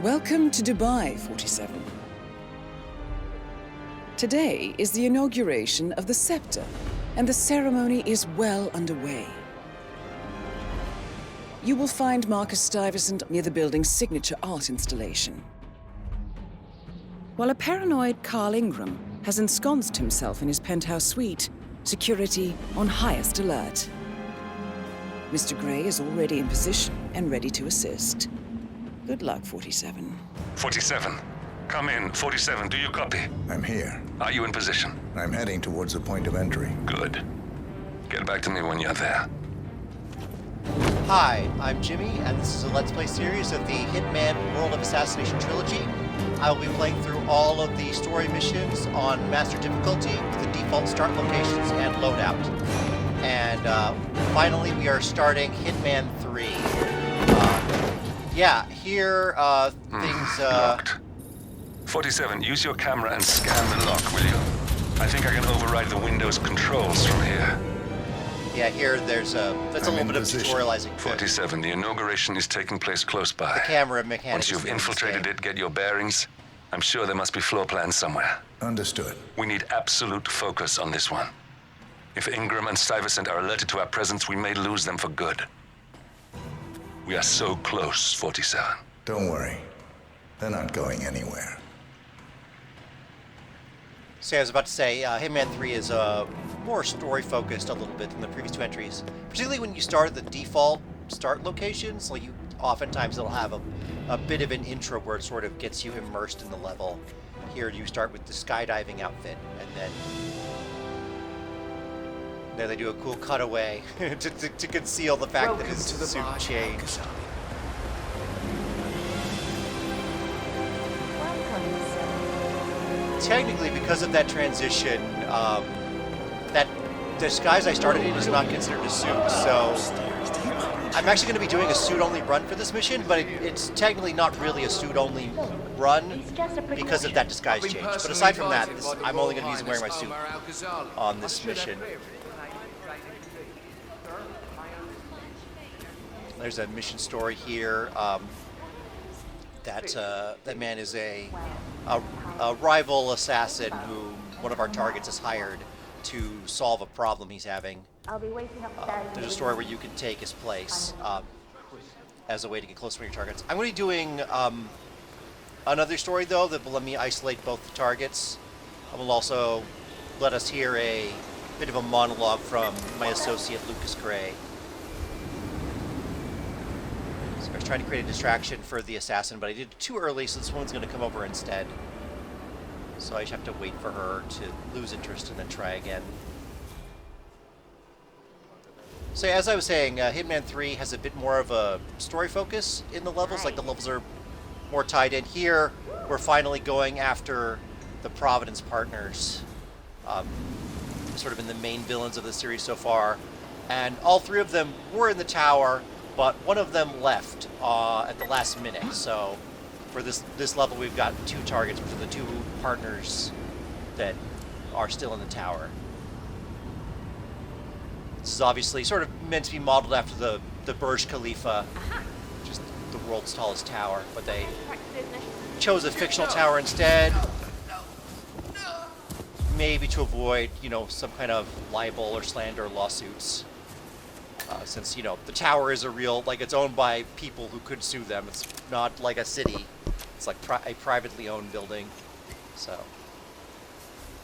Welcome to Dubai, 47. Today is the inauguration of the scepter, and the ceremony is well underway. You will find Marcus Stuyvesant near the building's signature art installation. While a paranoid Carl Ingram has ensconced himself in his penthouse suite, security on highest alert. Mr. Gray is already in position and ready to assist. Good luck, 47. 47. Come in. 47, do you copy? I'm here. Are you in position? I'm heading towards the point of entry. Good. Get back to me when you're there. Hi, I'm Jimmy, and this is a Let's Play series of the Hitman World of Assassination trilogy. I will be playing through all of the story missions on Master Difficulty, with the default start locations and loadout. And finally, we are starting Hitman 3. Here, things... Locked. 47, use your camera and scan the lock, will you? I think I can override the Windows controls from here. Yeah, here there's a little bit of tutorializing. 47, the inauguration is taking place close by. The camera mechanics. Once you've infiltrated it, get your bearings. I'm sure there must be floor plans somewhere. Understood. We need absolute focus on this one. If Ingram and Stuyvesant are alerted to our presence, we may lose them for good. We are so close, 47. Don't worry. They're not going anywhere. So I was about to say, Hitman 3 is more story-focused a little bit than the previous two entries. Particularly when you start at the default start locations, like oftentimes it'll have a bit of an intro where it sort of gets you immersed in the level. Here you start with the skydiving outfit, and then they do a cool cutaway to conceal the fact that his suit changed. Technically, because of that transition, that disguise I started in is not considered a suit, so I'm actually going to be doing a suit-only run for this mission, but it's technically not really a suit-only run because of that disguise change. But aside from that, I'm only going to be wearing my suit on this mission. There's a mission story here. That man is a rival assassin who one of our targets has hired to solve a problem he's having. There's a story where you can take his place as a way to get closer to your targets. I'm going to be doing another story, though, that will let me isolate both the targets. It will also let us hear a bit of a monologue from my associate, Lucas Gray. I was trying to create a distraction for the assassin, but I did it too early, so this woman's going to come over instead. So I just have to wait for her to lose interest and then try again. So as I was saying, Hitman 3 has a bit more of a story focus in the levels. Like, the levels are more tied in. Here, we're finally going after the Providence partners. Sort of been the main villains of the series so far. And all three of them were in the tower, but one of them left at the last minute. So for this level, we've got two targets, which are the two partners that are still in the tower. This is obviously sort of meant to be modeled after the Burj Khalifa, which is the world's tallest tower, but they chose a fictional tower instead, maybe to avoid, some kind of libel or slander lawsuits. Since, the tower is it's owned by people who could sue them. It's not like a city. It's like a privately owned building. So,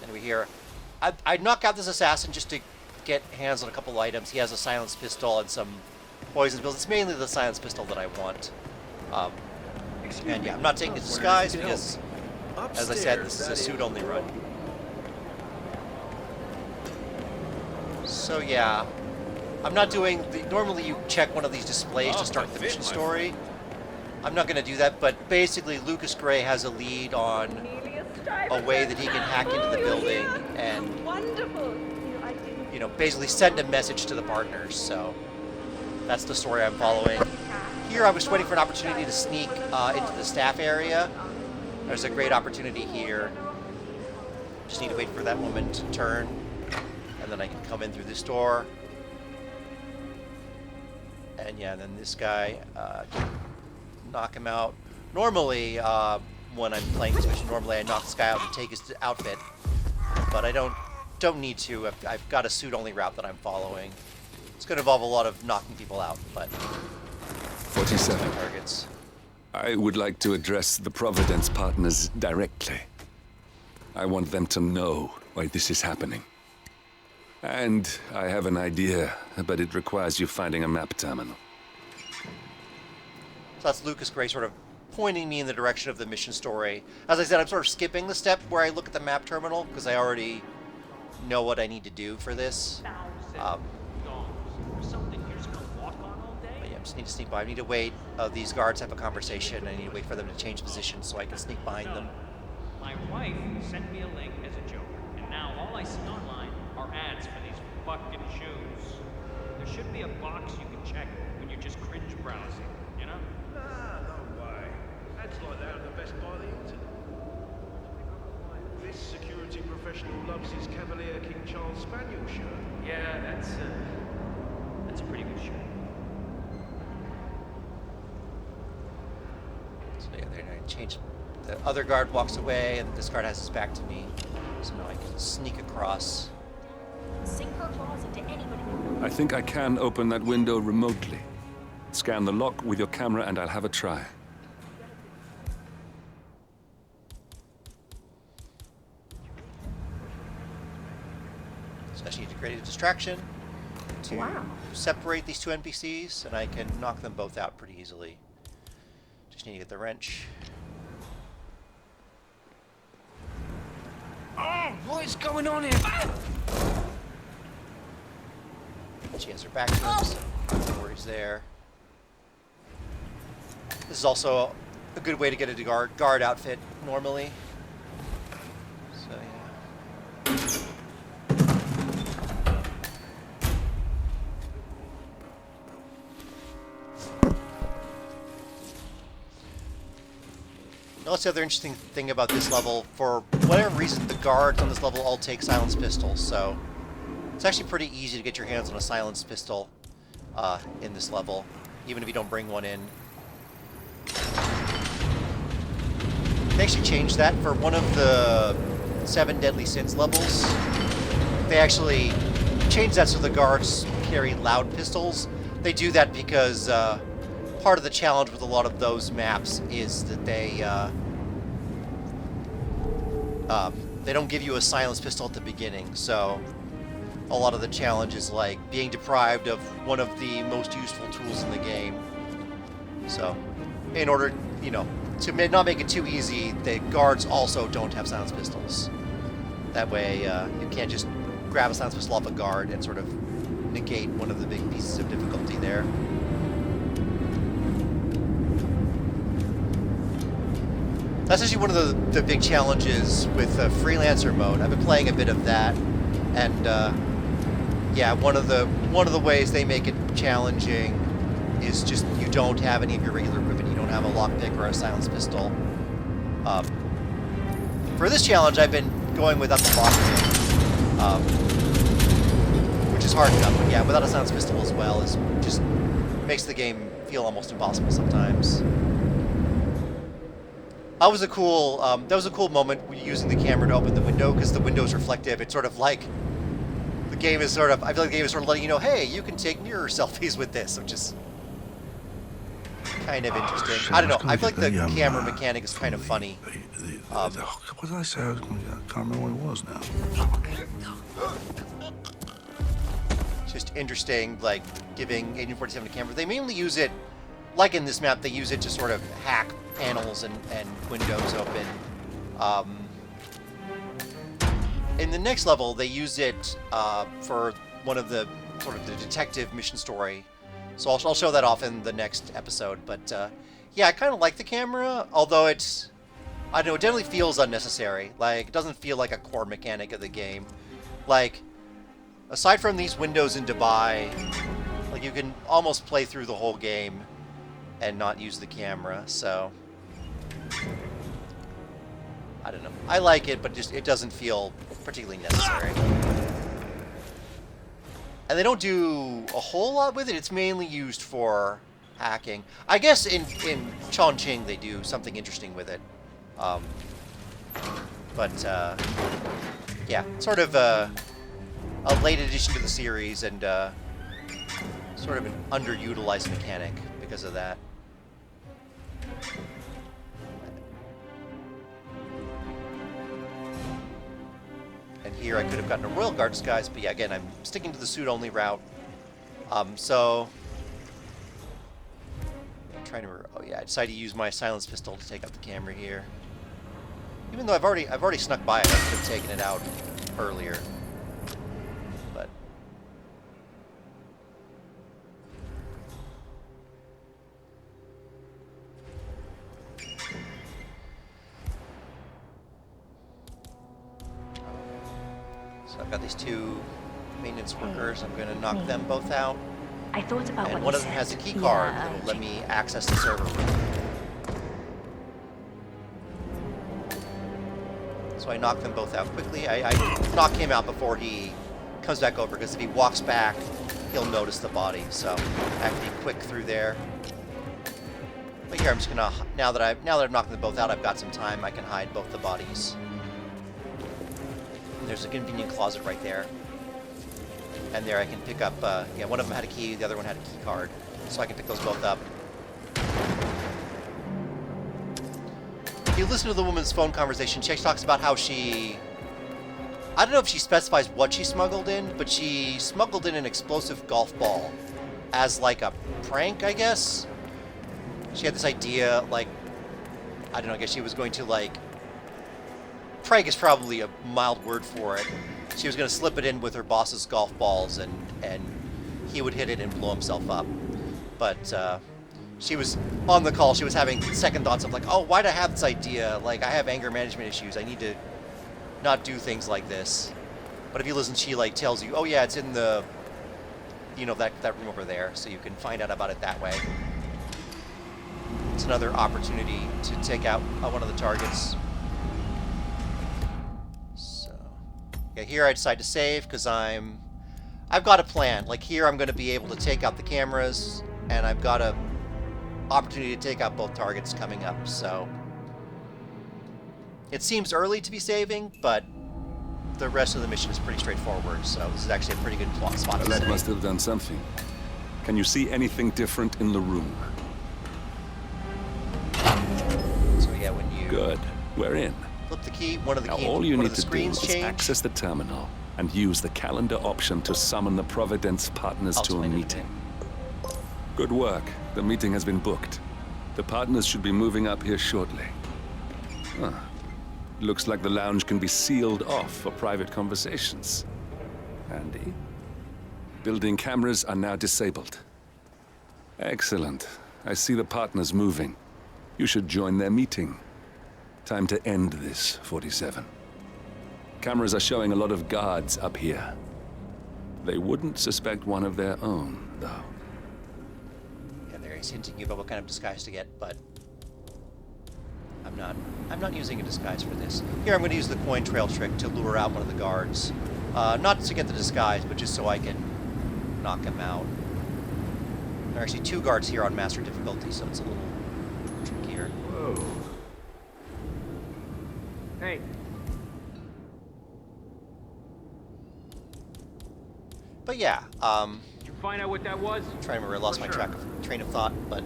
anyway, here, I'd knock out this assassin just to get hands on a couple items. He has a silenced pistol and some poison pills. It's mainly the silenced pistol that I want. And yeah, I'm not taking his disguise because, as I said, this is a suit-only run. So yeah. I'm not doing normally you check one of these displays to start the mission story. I'm not going to do that, but basically Lucas Gray has a lead on a way that he can hack into the building and, basically send a message to the partners. So that's the story I'm following. Here I was waiting for an opportunity to sneak into the staff area. There's a great opportunity here. Just need to wait for that woman to turn, and then I can come in through this door. And yeah, then this guy, knock him out Normally, when I'm playing this mission, normally I knock this guy out and take his outfit, but I don't need to. I've got a suit-only route that I'm following. It's going to involve a lot of knocking people out, but 47. targets. I would like to address the Providence partners directly. I want them to know why this is happening. And I have an idea, but it requires you finding a map terminal. So that's Lucas Gray sort of pointing me in the direction of the mission story. As I said, I'm sort of skipping the step where I look at the map terminal, because I already know what I need to do for this. But yeah, I just need to sneak by. I need to wait. These guards have a conversation. I need to wait for them to change position so I can sneak behind them. My wife sent me a link as a joke, and now all I see online are ads for these fucking shoes. There should be a box you can check when you're just cringe browsing, you know? Nah, no way. Ads like that are the best by the internet. This security professional loves his Cavalier King Charles Spaniel shirt. Yeah, that's a pretty good shirt. So yeah, they're going to change. The other guard walks away, and this guard has his back to me. So now I can sneak across. Sink her claws into anybody. I think I can open that window remotely. Scan the lock with your camera and I'll have a try. So I just need to create a distraction to separate these two NPCs, and I can knock them both out pretty easily. Just need to get the wrench. Oh, what is going on here? She has her back to him, so no worries there. This is also a good way to get a guard outfit normally. So yeah. Now, that's the other interesting thing about this level. For whatever reason, the guards on this level all take silenced pistols, so it's actually pretty easy to get your hands on a silenced pistol in this level, even if you don't bring one in. They actually changed that for one of the 7 Deadly Sins levels. They actually changed that so the guards carry loud pistols. They do that because part of the challenge with a lot of those maps is that they don't give you a silenced pistol at the beginning, so a lot of the challenge is like being deprived of one of the most useful tools in the game. So, in order, you know, to not make it too easy, the guards also don't have silenced pistols. That way, you can't just grab a silenced pistol off a guard and sort of negate one of the big pieces of difficulty there. That's actually one of the big challenges with freelancer mode. I've been playing a bit of that, and yeah, one of the ways they make it challenging is just you don't have any of your regular equipment. You don't have a lockpick or a silenced pistol. For this challenge, I've been going without the lockpick, which is hard enough. But yeah, without a silenced pistol as well is just makes the game feel almost impossible sometimes. That was a cool moment using the camera to open the window, because the window is reflective. It's sort of like the game is sort of, I feel like the game is sort of letting you know, hey, you can take mirror selfies with this, which is kind of interesting. Shit, I don't know. I I was feel like gonna the get the, camera mechanic is kind of funny. What did I say I was going to get? I can't remember what it was now. It's just interesting, like, giving 1847 a camera. They mainly use it, like in this map, they use it to sort of hack panels and windows open. In the next level, they use it for one of the sort of the detective mission story. So I'll show that off in the next episode. But yeah, I kind of like the camera, although it's, I don't know, it definitely feels unnecessary. Like, it doesn't feel like a core mechanic of the game. Like, aside from these windows in Dubai, like, you can almost play through the whole game and not use the camera, so I don't know. I like it, but just it doesn't feel particularly necessary. And they don't do a whole lot with it. It's mainly used for hacking. I guess in Chongqing they do something interesting with it. Yeah, sort of a late addition to the series and sort of an underutilized mechanic because of that. And here I could have gotten a Royal Guard disguise, but yeah, again, I'm sticking to the suit-only route. So I'm trying to. Oh yeah, I decided to use my silence pistol to take out the camera here. Even though I've already snuck by it, I could have taken it out earlier. But so I've got these two maintenance workers. I'm going to knock them both out. I thought about And what one you of them has a said. key card Yeah, that will let me access the server room. So I knock them both out quickly. I knock him out before he comes back over, because if he walks back, he'll notice the body. So I have to be quick through there. But here I'm just gonna, now that I've knocked them both out, I've got some time. I can hide both the bodies. And there's a convenient closet right there. And there I can pick up, yeah, one of them had a key, the other one had a key card. So I can pick those both up. If you listen to the woman's phone conversation, she talks about how she... I don't know if she specifies what she smuggled in, but she smuggled in an explosive golf ball as like a prank, I guess. She had this idea, like, I don't know, I guess she was going to, like... Prank is probably a mild word for it. She was going to slip it in with her boss's golf balls, and he would hit it and blow himself up. But she was on the call. She was having second thoughts of like, oh, why'd I have this idea? Like, I have anger management issues. I need to not do things like this. But if you listen, she like tells you, oh yeah, it's in the, you know, that room over there, so you can find out about it that way. It's another opportunity to take out one of the targets. Okay, here I decide to save because I've got a plan. Like here I'm going to be able to take out the cameras, and I've got a opportunity to take out both targets coming up, so it seems early to be saving, but the rest of the mission is pretty straightforward, so this is actually a pretty good spot to That save. must have done something. Can you see anything different in the room? So yeah, when you Good. We're in. flip the key, one of the Now key, all you one need of the to do screens is change. access the terminal and use the calendar option to summon the Providence partners I'll to a explain it in a meeting. Good work. The meeting has been booked. The partners should be moving up here shortly. Huh. Looks like the lounge can be sealed off for private conversations. Handy. Building cameras are now disabled. Excellent. I see the partners moving. You should join their meeting. Time to end this, 47. Cameras are showing a lot of guards up here. They wouldn't suspect one of their own, though. Yeah, there he's hinting about what kind of disguise to get, but I'm not using a disguise for this. Here I'm going to use the coin trail trick to lure out one of the guards. Not to get the disguise, but just so I can knock him out. There are actually 2 guards here on master difficulty, so it's a little trickier. Whoa. Hey. But yeah, Did you find out what that was? trying to remember, I lost my train of thought, but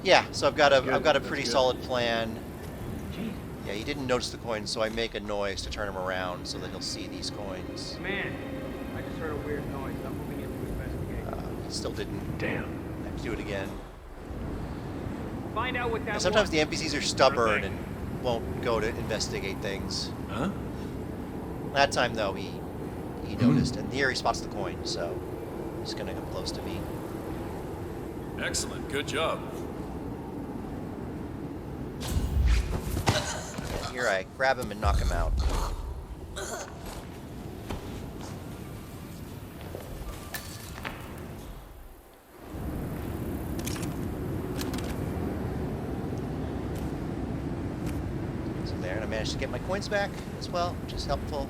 yeah, so I've got a pretty solid plan. Yeah, he didn't notice the coins, so I make a noise to turn him around so that he'll see these coins. Man, I just heard a weird noise. I'm moving in to investigate. He still didn't. Damn. I have to do it again. Find out what that And was. sometimes the NPCs are stubborn and won't go to investigate things. Huh? That time, though, he noticed, and here he spots the coin, so he's gonna come close to me. Excellent. Good job. And here I grab him and knock him out. So there, and I managed to get my coins back as well, which is helpful.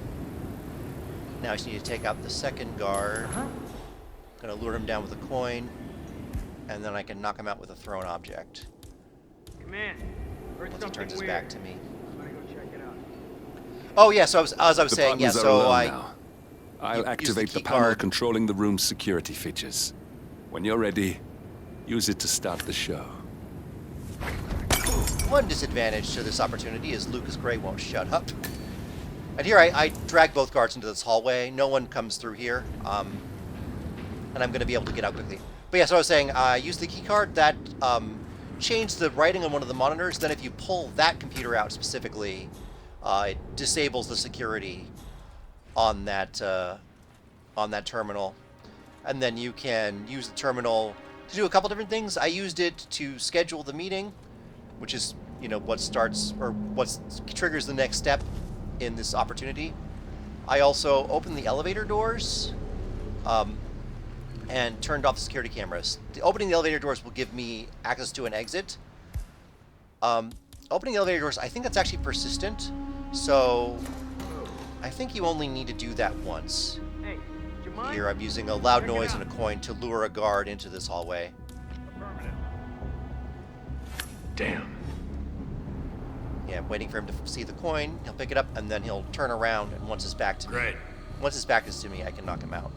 Now I just need to take out the second guard. Gonna lure him down with a coin, and then I can knock him out with a thrown object. Come in. Heard Once he something turns his weird. back to me. I'm gonna go check it out. Oh yeah, so as I was The saying, yeah, partners are so alone I now. I'll use the activate the key panel card. controlling the room's security features. When you're ready, use it to start the show. One disadvantage to this opportunity is Lucas Gray won't shut up. And here I drag both guards into this hallway. No one comes through here. And I'm going to be able to get out quickly. But yeah, so I was saying, use the key card. That changed the writing on one of the monitors. Then if you pull that computer out specifically, it disables the security on that terminal. And then you can use the terminal to do a couple different things. I used it to schedule the meeting, which is, you know, what starts or what triggers the next step in this opportunity. I also opened the elevator doors and turned off the security cameras. Opening the elevator doors will give me access to an exit. Opening the elevator doors, I think that's actually persistent, so I think you only need to do that once. Hey, do you mind? Here I'm using a loud Check it noise out. and a coin to lure a guard into this hallway. Affirmative. Damn. Yeah, I'm waiting for him to see the coin. He'll pick it up, and then he'll turn around, and once his back to me, Great. once his back is to me, I can knock him out.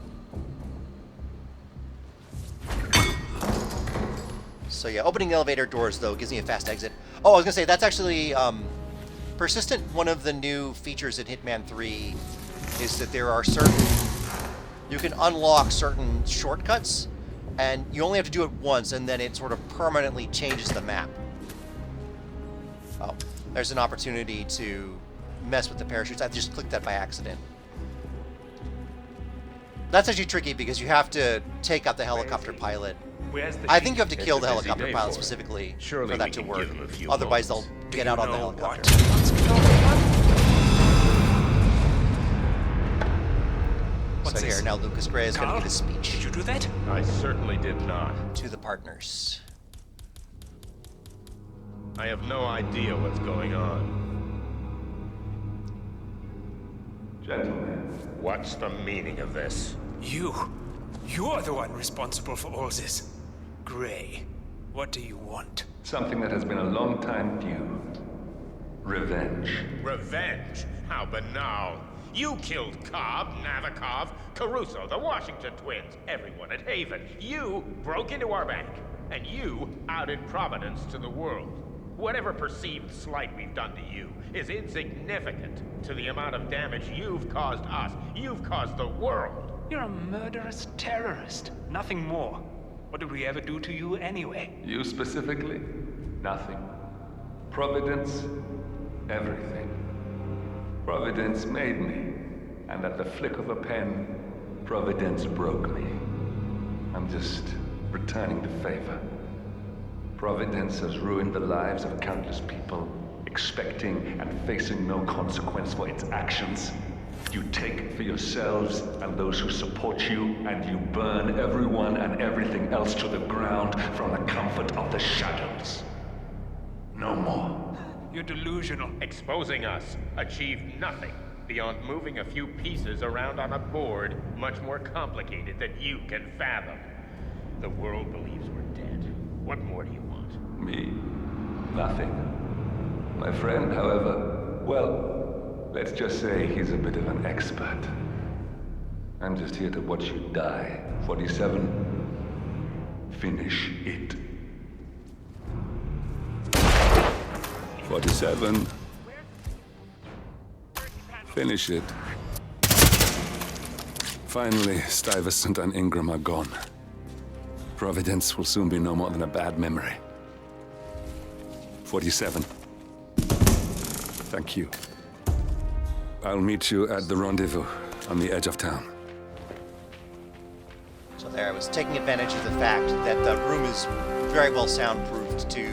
So yeah, opening the elevator doors, though, gives me a fast exit. Oh, I was gonna say, that's actually persistent. One of the new features in Hitman 3 is that there are you can unlock certain shortcuts, and you only have to do it once, and then it sort of permanently changes the map. Oh, there's an opportunity to mess with the parachutes. I just clicked that by accident. That's actually tricky because you have to take out the helicopter pilot. I think you have to kill the helicopter pilot specifically for that to work. Otherwise, they'll get out on the helicopter. So here, now Lucas Gray is going to give his speech Did you do that? I certainly did not. to the partners. I have no idea what's going on. Gentlemen, what's the meaning of this? You're the one responsible for all this. Gray, what do you want? Something that has been a long time due. Revenge. Revenge? How banal. You killed Cobb, Navikov, Caruso, the Washington twins, everyone at Haven. You broke into our bank, and you outed Providence to the world. Whatever perceived slight we've done to you is insignificant to the amount of damage you've caused us. You've caused the world. You're a murderous terrorist. Nothing more. What did we ever do to you anyway? You specifically? Nothing. Providence? Everything. Providence made me, and at the flick of a pen, Providence broke me. I'm just returning the favor. Providence has ruined the lives of countless people, expecting and facing no consequence for its actions. You take for yourselves and those who support you, and you burn everyone and everything else to the ground from the comfort of the shadows. No more. You're delusional. Exposing us achieved nothing beyond moving a few pieces around on a board much more complicated than you can fathom. The world believes we're dead. What more do you want? Me? Nothing. My friend, however, well, let's just say he's a bit of an expert. I'm just here to watch you die. 47. Finish it. 47. Finish it. Finally, Stuyvesant and Ingram are gone. Providence will soon be no more than a bad memory. 47. Thank you. I'll meet you at the rendezvous on the edge of town. So there, I was taking advantage of the fact that the room is very well soundproofed to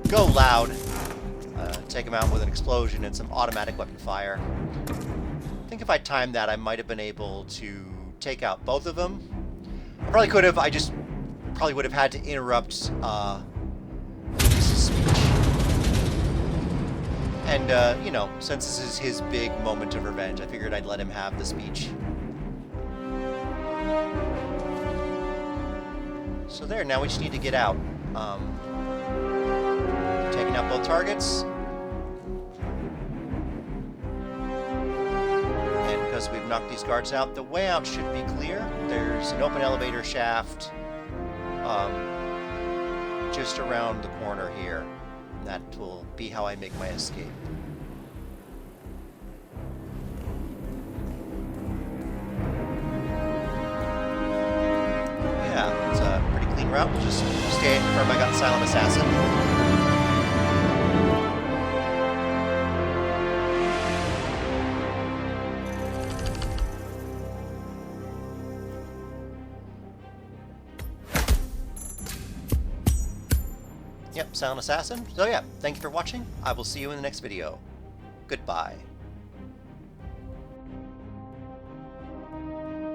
go loud, take him out with an explosion and some automatic weapon fire. I think if I timed that, I might have been able to take out both of them. I probably could have, I just probably would have had to interrupt Lucas's speech. And, you know, since this is his big moment of revenge, I figured I'd let him have the speech. So there, now we just need to get out. Taking out both targets. And because we've knocked these guards out, the way out should be clear. There's an open elevator shaft just around the corner here. That will be how I make my escape. Yeah, it's a pretty clean route. We'll just stay and confirm I got Silent Assassin. Yep, Silent Assassin. So yeah, thank you for watching. I will see you in the next video. Goodbye.